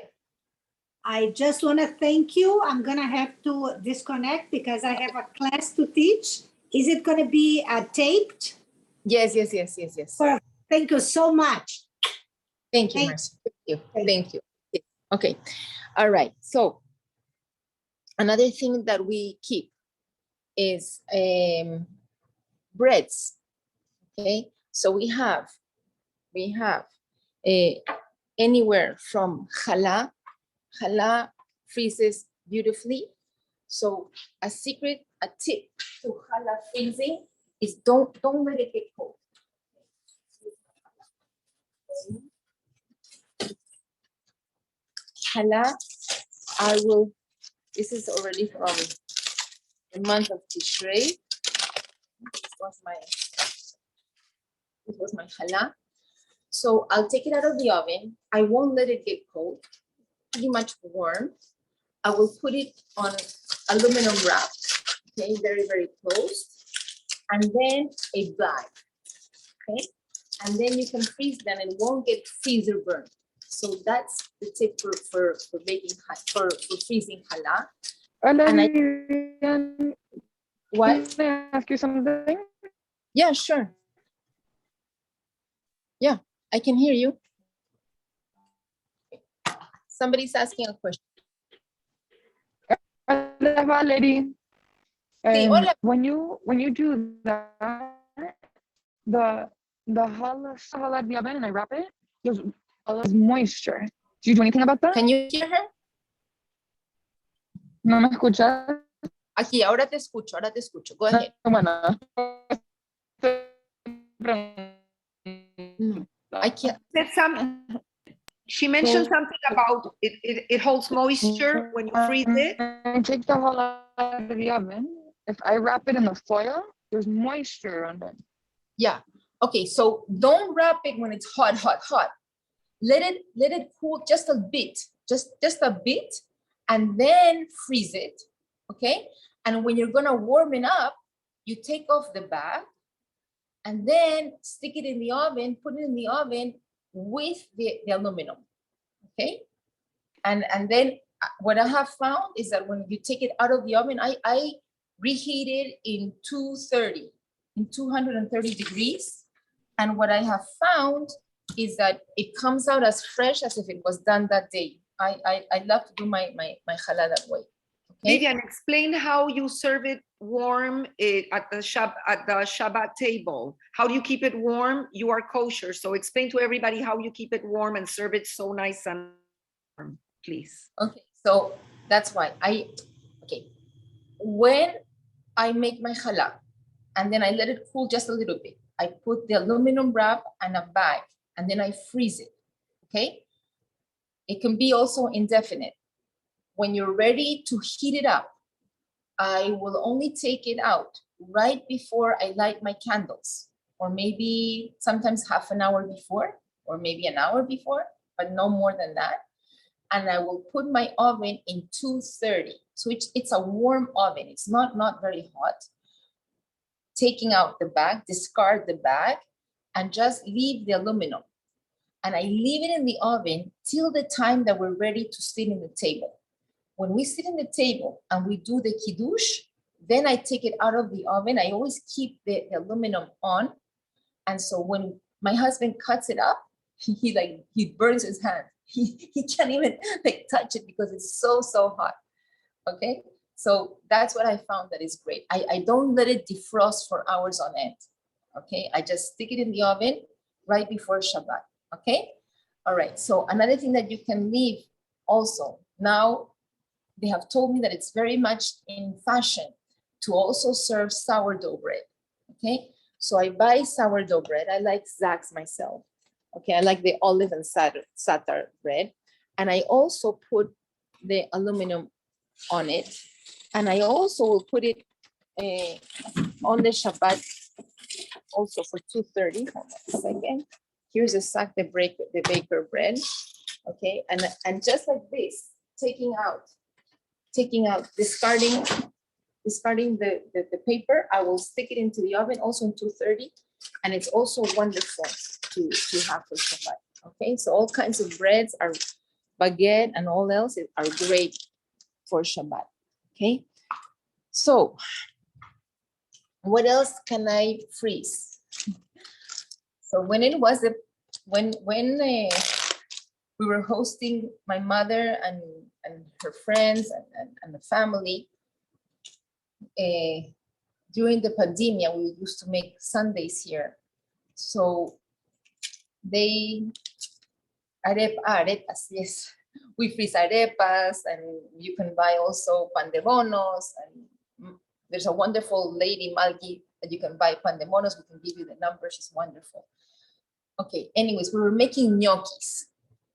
I just want to thank you. I'm going to have to disconnect because I have a class to teach. Is it going to be taped? Yes. Perfect. Thank you so much. Thank you, Marcia. Thank you. Okay. All right. So another thing that we keep is breads. Okay. So we have anywhere from challah. Challah freezes beautifully. So a tip to challah freezing is don't let it get cold. Challah, this is already from the month of Tishrei. This was my challah. So I'll take it out of the oven. I won't let it get cold, pretty much warm. I will put it on aluminum wrap, okay, very, very close. And then a bag, okay? And then you can freeze them and it won't get freezer burned. So that's the tip for baking, for freezing challah. Vivian, What? can I ask you something? Yeah, sure. Yeah, I can hear you. Somebody's asking a question. Hola, Valerie. Sí, hola. When you do that, the challah in the oven and I wrap it, there's moisture. Do you do anything about that? Can you hear her? ¿No me escuchas? Aquí, ahora te escucho. Go ahead. Bueno. I can't. She mentioned something about it holds moisture when you freeze it. I take the challah out of the oven. If I wrap it in the foil, there's moisture on it. Yeah. Okay, so don't wrap it when it's hot. Let it cool just a bit, just a bit, and then freeze it. Okay. And when you're gonna warm it up, you take off the bag and then stick it in the oven, put it in the oven with the aluminum. Okay. And then what I have found is that when you take it out of the oven, I reheat it in 230 degrees. And what I have found is that it comes out as fresh as if it was done that day. I love to do my challah that way. Okay? Vivian, explain how you serve it warm at the Shabbat table. How do you keep it warm? You are kosher, so explain to everybody how you keep it warm and serve it so nice and warm, please. Okay, so that's why when I make my challah and then I let it cool just a little bit, I put the aluminum wrap and a bag and then I freeze it. Okay, it can be also indefinite. When you're ready to heat it up, I will only take it out right before I light my candles, or maybe sometimes half an hour before, or maybe an hour before, but no more than that. And I will put my oven in 230. So it's a warm oven. It's not very hot. Taking out the bag, discard the bag, and just leave the aluminum. And I leave it in the oven till the time that we're ready to sit in the table. When we sit in the table and we do the kiddush, then I take it out of the oven. I always keep the aluminum on. And so when my husband cuts it up, he burns his hand. He can't even touch it because it's so hot. Okay, so that's what I found that is great. I don't let it defrost for hours on end. Okay, I just stick it in the oven right before Shabbat. Okay, all right. So another thing that you can leave also, now they have told me that it's very much in fashion to also serve sourdough bread. Okay, so I buy sourdough bread. I like Zach's myself. Okay, I like the olive and satar bread. And I also put the aluminum on it. And I also will put it on the Shabbat also for 230. Hold on a second. Here's a sack, the baker bread. Okay, and just like this, taking out taking out, discarding the paper. I will stick it into the oven also in 230, and it's also wonderful to have for Shabbat. Okay, so all kinds of breads are baguette and all else are great for Shabbat. Okay, so what else can I freeze? So when it was we were hosting my mother and her friends and the family during the pandemic, we used to make Sundays here. So arepas, yes. We freeze arepas, and you can buy also pan de bonos, and there's a wonderful lady, Malgi, that you can buy pan de bonos. We can give you the number, she's wonderful. Okay, anyways, we were making gnocchis.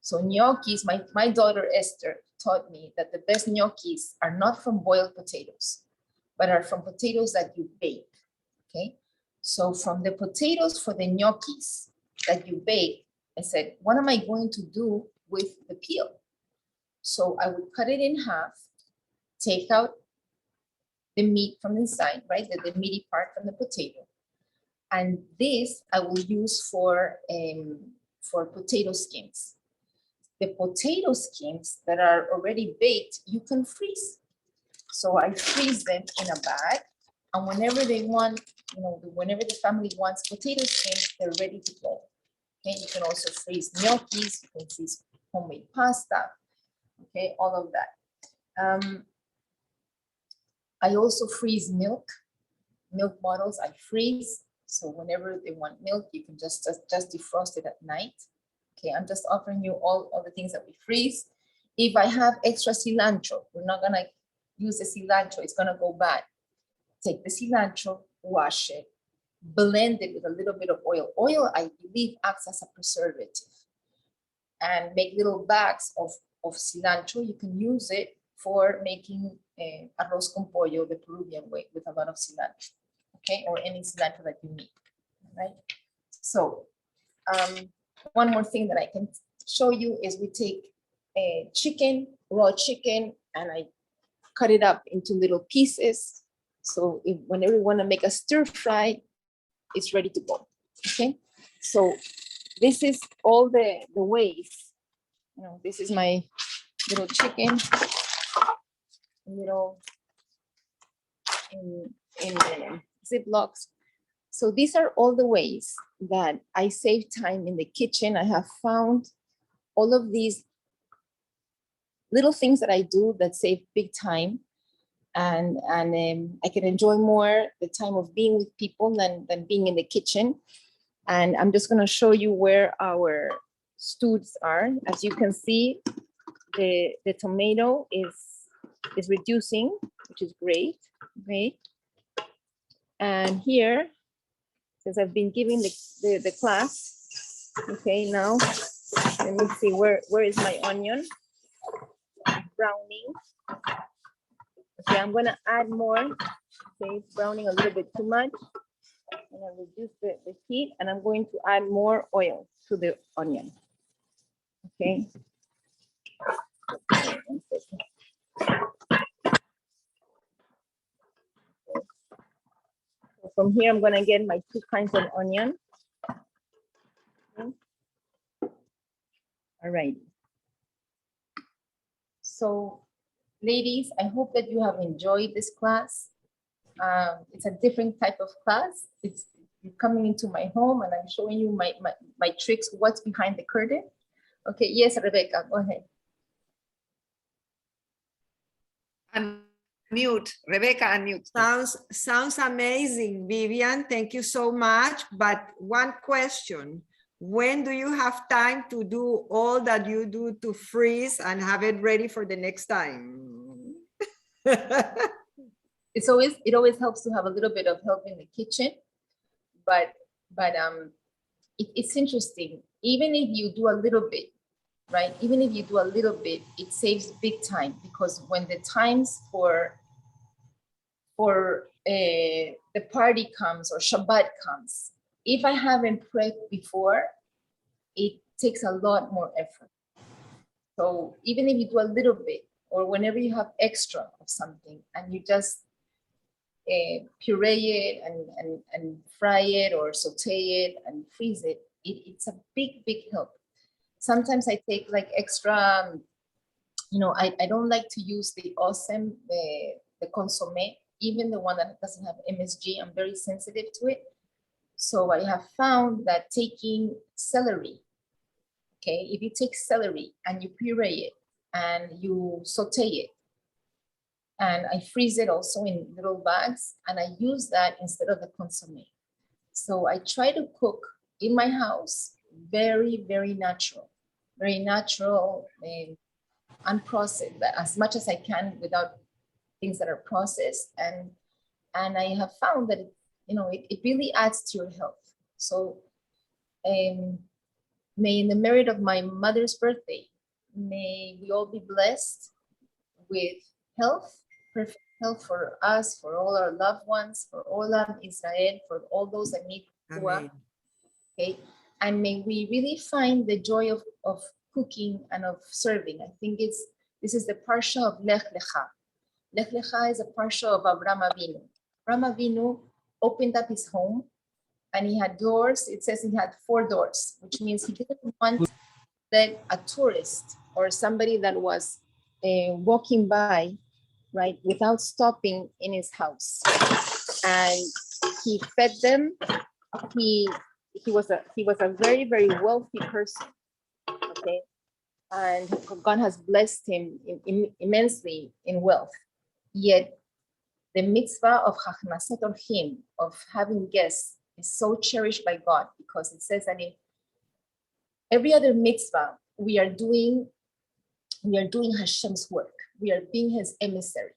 So gnocchis, my daughter Esther taught me that the best gnocchis are not from boiled potatoes, but are from potatoes that you bake, okay? So from the potatoes for the gnocchis that you bake, I said, what am I going to do with the peel? So I would cut it in half, take out the meat from inside, right? The meaty part from the potato. And this I will use for potato skins. The potato skins that are already baked, you can freeze. So I freeze them in a bag, and whenever they want, whenever the family wants potato skins, they're ready to go. Okay, you can also freeze gnocchis, you can freeze homemade pasta, okay, all of that. I also freeze milk bottles, I freeze. So whenever they want milk, you can just defrost it at night. Okay, I'm just offering you all the things that we freeze. If I have extra cilantro, we're not gonna use the cilantro, it's gonna go bad. Take the cilantro, wash it, blend it with a little bit of oil. Oil, I believe, acts as a preservative. And make little bags of cilantro. You can use it for making arroz con pollo the Peruvian way with a lot of cilantro, okay? Or any cilantro that you need, right? So one more thing that I can show you is we take a raw chicken, and I cut it up into little pieces. So whenever you want to make a stir fry, it's ready to go, okay? So this is all the ways. This is my little chicken, in the Ziplocs. So these are all the ways that I save time in the kitchen. I have found all of these little things that I do that save big time, and I can enjoy more the time of being with people than being in the kitchen. And I'm just going to show you where our stews are. As you can see, the tomato is reducing, which is great. And here, since I've been giving the class, okay, now let me see, where is my onion? Browning. Okay, I'm gonna add more. Okay, it's browning a little bit too much. I'm gonna reduce the heat, and I'm going to add more oil to the onion. Okay. So from here, I'm gonna get my 2 kinds of onion. Okay. All right. So, ladies, I hope that you have enjoyed this class. It's a different type of class. It's coming into my home, and I'm showing you my tricks, what's behind the curtain. Okay, yes, Rebecca, go ahead. Unmute, Rebecca, unmute. Sounds amazing, Vivian. Thank you so much. But one question: when do you have time to do all that you do to freeze and have it ready for the next time? It always helps to have a little bit of help in the kitchen, but it's interesting. Even if you do a little bit, right? Even if you do a little bit, it saves big time, because when the times for the party comes or Shabbat comes, if I haven't prepped before, it takes a lot more effort. So even if you do a little bit, or whenever you have extra of something and you just puree it and fry it or saute it and freeze it, it's a big, big help. Sometimes I take like extra, you know, I don't like to use the awesome, the consommé, even the one that doesn't have MSG. I'm very sensitive to it. So I have found that taking celery, okay, if you take celery and you puree it and you saute it, and I freeze it also in little bags, and I use that instead of the consommé. So I try to cook in my house very, very natural, and unprocessed, as much as I can without things that are processed. And I have found that, you know, it really adds to your health. So may in the merit of my mother's birthday, may we all be blessed with health, perfect health for us, for all our loved ones, for Olam Israel, for all those that need Kua, okay? And may we really find the joy of cooking and of serving. I think this is the parsha of Lech Lecha. Lech Lecha is a parsha of Avraham Avinu. Avraham Avinu opened up his home and he had doors. It says he had 4 doors, which means he didn't want that a tourist or somebody that was walking by, right, without stopping in his house. And he fed them. He was a very, very wealthy person, okay? And God has blessed him immensely in wealth. Yet the mitzvah of Hachnasat Orchim, of having guests, is so cherished by God, because it says that in every other mitzvah, we are doing Hashem's work. We are being his emissaries.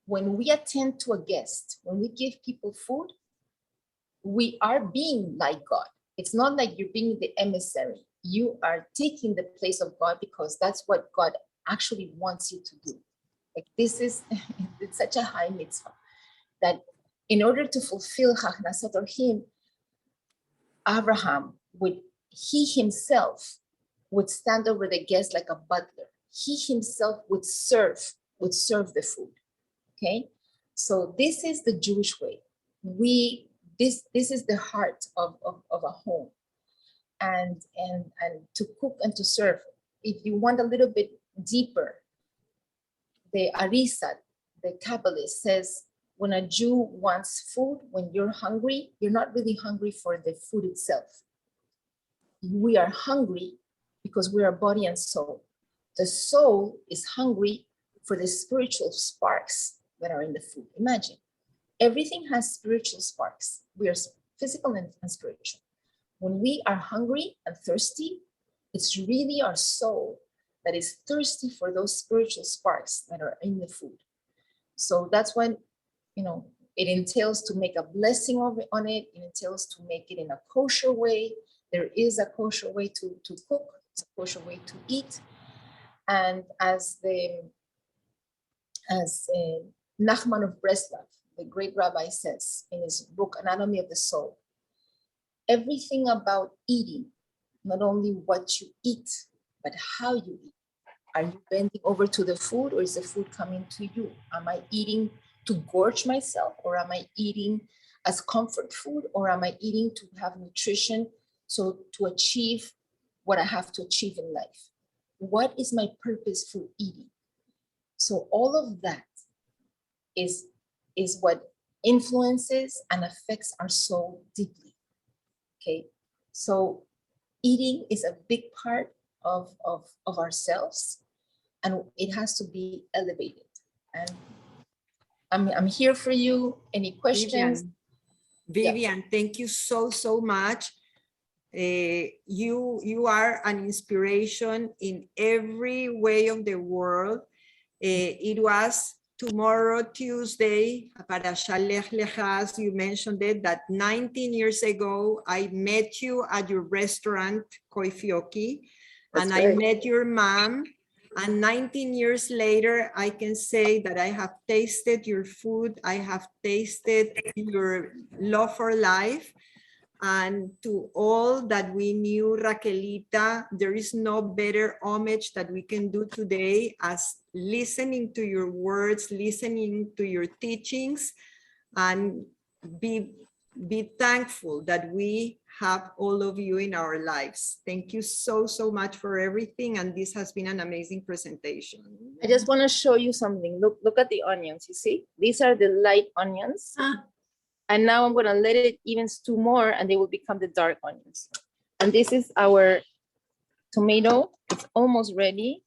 When we attend to a guest, when we give people food, we are being like God. It's not like you're being the emissary. You are taking the place of God, because that's what God actually wants you to do. Like, this is, it's such a high mitzvah that in order to fulfill Hachnasat Orchim, Abraham he himself would stand over the guest like a butler. He himself would serve the food. Okay, so this is the Jewish way. This is the heart of a home, and to cook and to serve. If you want a little bit deeper, the Arizal, the Kabbalist, says when a Jew wants food, when you're hungry, you're not really hungry for the food itself. We are hungry because we are body and soul. The soul is hungry for the spiritual sparks that are in the food. Imagine, everything has spiritual sparks. We are physical and spiritual. When we are hungry and thirsty, it's really our soul that is thirsty for those spiritual sparks that are in the food. So that's when, you know, it entails to make a blessing on it. It entails to make it in a kosher way. There is a kosher way to cook. It's a kosher way to eat. And as Nachman of Breslov, the great rabbi, says in his book, Anatomy of the Soul, everything about eating, not only what you eat, but how you eat. Are you bending over to the food, or is the food coming to you? Am I eating to gorge myself, or am I eating as comfort food, or am I eating to have nutrition, so to achieve what I have to achieve in life? What is my purpose for eating? So all of that is what influences and affects our soul deeply. Okay, so eating is a big part of ourselves, and it has to be elevated. And I'm here for you. Any questions? Vivian, thank you so much. You are an inspiration in every way of the world. It was tomorrow, Tuesday, Parashat Lech Lecha, as you mentioned it, that 19 years ago, I met you at your restaurant, Koifioki, and I met your mom. And 19 years later, I can say that I have tasted your food. I have tasted your love for life. And to all that we knew, Raquelita, there is no better homage that we can do today as listening to your words, listening to your teachings, and be thankful that we have all of you in our lives. Thank you so much for everything. And this has been an amazing presentation. I just want to show you something. Look at the onions, you see? These are the light onions. And now I'm gonna let it even stew more and they will become the dark onions. And this is our tomato. It's almost ready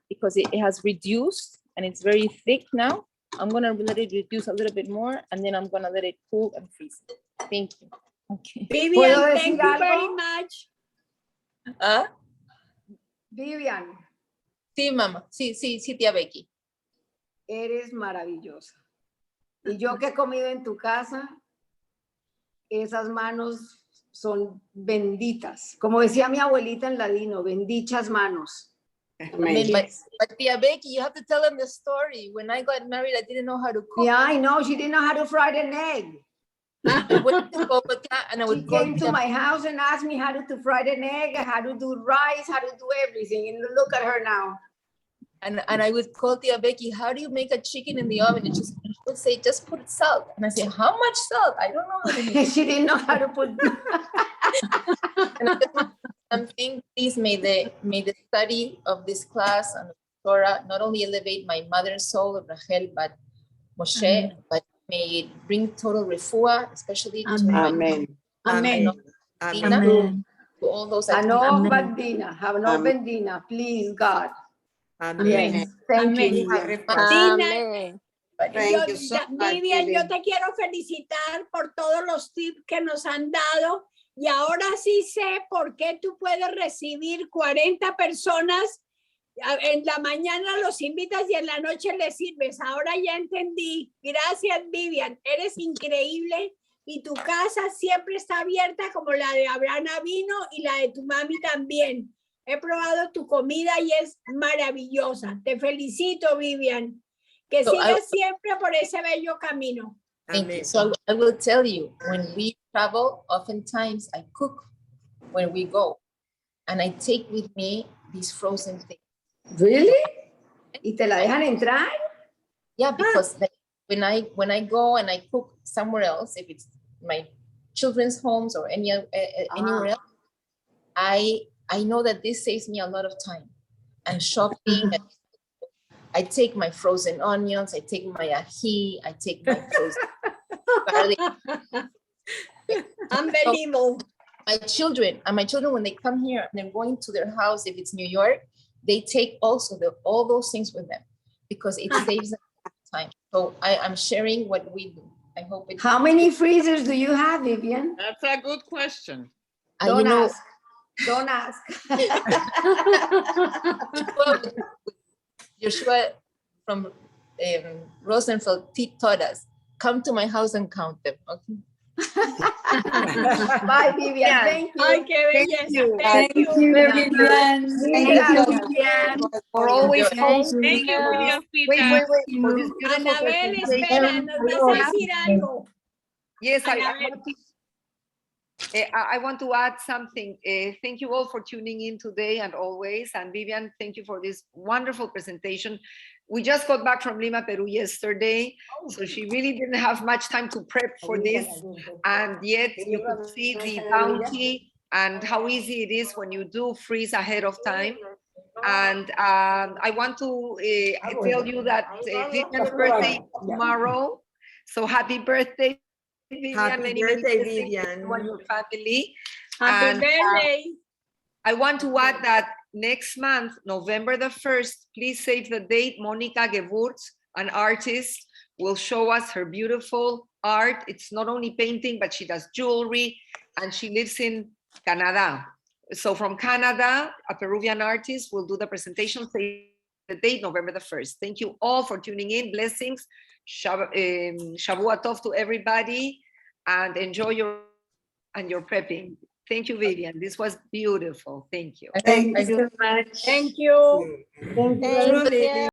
because it has reduced and it's very thick now. I'm gonna let it reduce a little bit more and then I'm gonna let it cool and freeze. Thank you. Okay. Vivian, thank you very much. Vivian. Sí, mamá. Sí, tía Becky. Eres maravillosa. Y yo que he comido en tu casa, esas manos son benditas. Como decía mi abuelita en ladino, bendichas manos. But tía Becky, you have to tell them the story. When I got married, I didn't know how to cook. Yeah, I know. She didn't know how to fry an egg. I went to Bogota and I would She came to my house and asked me how to fry an egg, how to do rice, how to do everything. And look at her now. And I would call Tia Becky, how do you make a chicken in the oven? And she would say, just put salt. And I say, how much salt? I don't know how to make She didn't know how to put. Something, please may the study of this class and Torah not only elevate my mother's soul, Rachel, but Moshe, but may it bring total refuah, especially to Amen. Amen. Amen. To all those Hano Bendina, please, God. Amen. Yes. Thank you. Dina, Thank you so much, Vivian, yo te quiero felicitar por todos los tips que nos han dado y ahora sí sé por qué tú puedes recibir 40 personas. En la mañana los invitas y en la noche les sirves. Ahora ya entendí. Gracias, Vivian. Eres increíble y tu casa siempre está abierta como la de Abraham vino y la de tu mami también. He probado tu comida y es maravillosa. Te felicito, Vivian. Que sigas siempre por ese bello camino. Thank you. So I will tell you, when we travel, oftentimes I cook when we go. And I take with me these frozen things. Really? ¿Y te la dejan entrar? Yeah, because when I go and I cook somewhere else, if it's my children's homes or anywhere else, I know that this saves me a lot of time and shopping. And I take my frozen onions, I take my ají, I take my frozen garlic. Unbelievable. My children, when they come here and they're going to their house, if it's New York, they take also all those things with them because it saves them time. So I'm sharing what we do. I hope it. How many freezers do you have, Vivian? That's a good question. Don't ask. Don't ask. Joshua from Rosenfeld taught us, come to my house and count them. Okay. Bye, Vivian. Yeah. Thank you. Ay, qué belleza. Thank you, Vivian. Thank you, Vivian. For always hosting. Thank you, Vivian. Wait. For this beautiful Anabel, presentation. espera, nos vas a decir algo. Yes, Anabel. I want to add something. Thank you all for tuning in today and always. And Vivian, thank you for this wonderful presentation. We just got back from Lima, Peru yesterday, so she really didn't have much time to prep for this. And yet you could see the bounty and how easy it is when you do freeze ahead of time. And I want to tell you that Vivian's birthday is tomorrow. So happy birthday, Vivian. Happy birthday, Vivian. To your family. Happy birthday. I want to add that next month, November the 1st, please save the date. Monica Gewurz, an artist, will show us her beautiful art. It's not only painting, but she does jewelry and she lives in Canada. So from Canada, a Peruvian artist will do the presentation. Save the date, November the 1st. Thank you all for tuning in. Blessings. Shavua Tov to everybody and enjoy your prepping. Thank you, Vivian. This was beautiful. Thank you. Thank you so much. Thank you. Thank you.